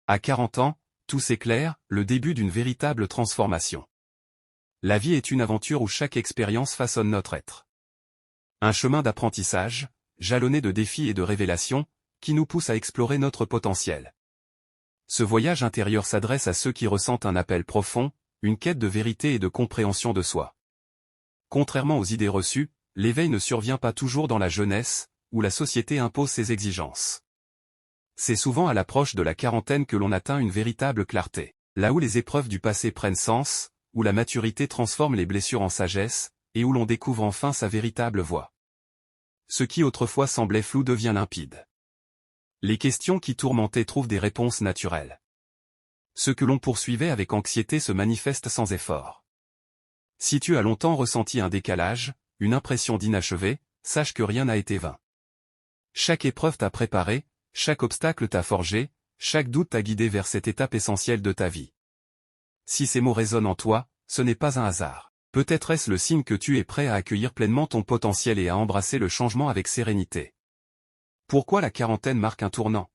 À 40 ans, tout s'éclaire, le début d'une véritable transformation. La vie est une aventure où chaque expérience façonne notre être. Un chemin d'apprentissage, jalonné de défis et de révélations, qui nous pousse à explorer notre potentiel. Ce voyage intérieur s'adresse à ceux qui ressentent un appel profond, une quête de vérité et de compréhension de soi. Contrairement aux idées reçues, l'éveil ne survient pas toujours dans la jeunesse, où la société impose ses exigences. C'est souvent à l'approche de la quarantaine que l'on atteint une véritable clarté, là où les épreuves du passé prennent sens, où la maturité transforme les blessures en sagesse, et où l'on découvre enfin sa véritable voie. Ce qui autrefois semblait flou devient limpide. Les questions qui tourmentaient trouvent des réponses naturelles. Ce que l'on poursuivait avec anxiété se manifeste sans effort. Si tu as longtemps ressenti un décalage, une impression d'inachevé, sache que rien n'a été vain. Chaque épreuve t'a préparé, chaque obstacle t'a forgé, chaque doute t'a guidé vers cette étape essentielle de ta vie. Si ces mots résonnent en toi, ce n'est pas un hasard. Peut-être est-ce le signe que tu es prêt à accueillir pleinement ton potentiel et à embrasser le changement avec sérénité. Pourquoi la quarantaine marque un tournant?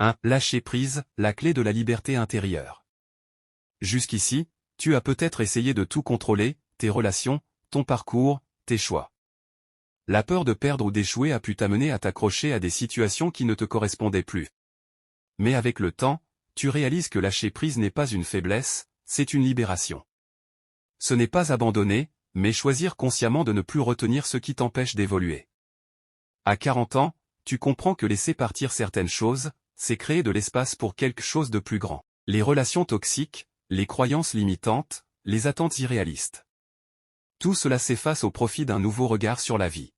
1. Lâcher prise, la clé de la liberté intérieure. Jusqu'ici, tu as peut-être essayé de tout contrôler, tes relations, ton parcours, tes choix. La peur de perdre ou d'échouer a pu t'amener à t'accrocher à des situations qui ne te correspondaient plus. Mais avec le temps, tu réalises que lâcher prise n'est pas une faiblesse, c'est une libération. Ce n'est pas abandonner, mais choisir consciemment de ne plus retenir ce qui t'empêche d'évoluer. À 40 ans, tu comprends que laisser partir certaines choses, c'est créer de l'espace pour quelque chose de plus grand. Les relations toxiques, les croyances limitantes, les attentes irréalistes. Tout cela s'efface au profit d'un nouveau regard sur la vie.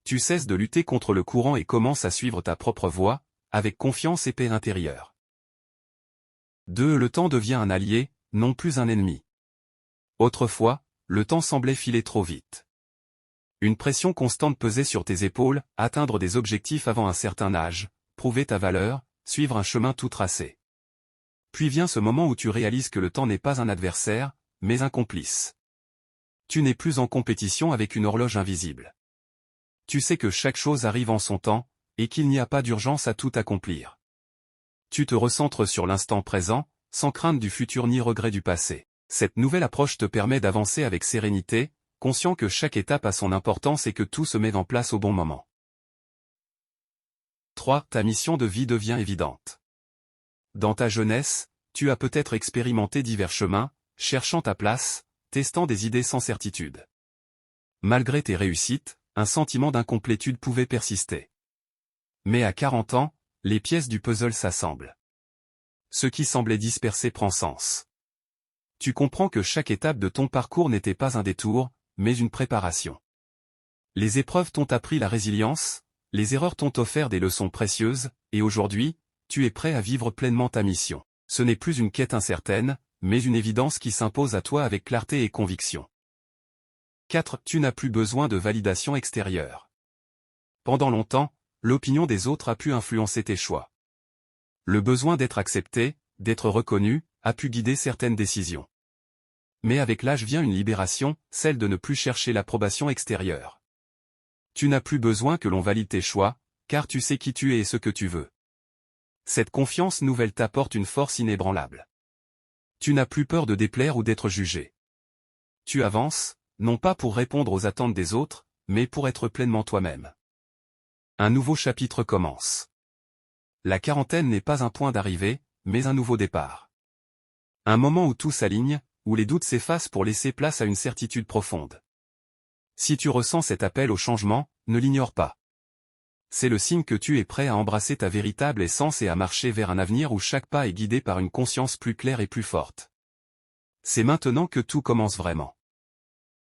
Tu cesses de lutter contre le courant et commences à suivre ta propre voie, avec confiance et paix intérieure. 2. Le temps devient un allié, non plus un ennemi. Autrefois, le temps semblait filer trop vite. Une pression constante pesait sur tes épaules, atteindre des objectifs avant un certain âge, prouver ta valeur, suivre un chemin tout tracé. Puis vient ce moment où tu réalises que le temps n'est pas un adversaire, mais un complice. Tu n'es plus en compétition avec une horloge invisible. Tu sais que chaque chose arrive en son temps, et qu'il n'y a pas d'urgence à tout accomplir. Tu te recentres sur l'instant présent, sans crainte du futur ni regret du passé. Cette nouvelle approche te permet d'avancer avec sérénité, conscient que chaque étape a son importance et que tout se met en place au bon moment. 3. Ta mission de vie devient évidente. Dans ta jeunesse, tu as peut-être expérimenté divers chemins, cherchant ta place, testant des idées sans certitude. Malgré tes réussites, un sentiment d'incomplétude pouvait persister. Mais à 40 ans, les pièces du puzzle s'assemblent. Ce qui semblait dispersé prend sens. Tu comprends que chaque étape de ton parcours n'était pas un détour, mais une préparation. Les épreuves t'ont appris la résilience, les erreurs t'ont offert des leçons précieuses, et aujourd'hui, tu es prêt à vivre pleinement ta mission. Ce n'est plus une quête incertaine, mais une évidence qui s'impose à toi avec clarté et conviction. 4. Tu n'as plus besoin de validation extérieure. Pendant longtemps, l'opinion des autres a pu influencer tes choix. Le besoin d'être accepté, d'être reconnu, a pu guider certaines décisions. Mais avec l'âge vient une libération, celle de ne plus chercher l'approbation extérieure. Tu n'as plus besoin que l'on valide tes choix, car tu sais qui tu es et ce que tu veux. Cette confiance nouvelle t'apporte une force inébranlable. Tu n'as plus peur de déplaire ou d'être jugé. Tu avances, non pas pour répondre aux attentes des autres, mais pour être pleinement toi-même. Un nouveau chapitre commence. La quarantaine n'est pas un point d'arrivée, mais un nouveau départ. Un moment où tout s'aligne, où les doutes s'effacent pour laisser place à une certitude profonde. Si tu ressens cet appel au changement, ne l'ignore pas. C'est le signe que tu es prêt à embrasser ta véritable essence et à marcher vers un avenir où chaque pas est guidé par une conscience plus claire et plus forte. C'est maintenant que tout commence vraiment.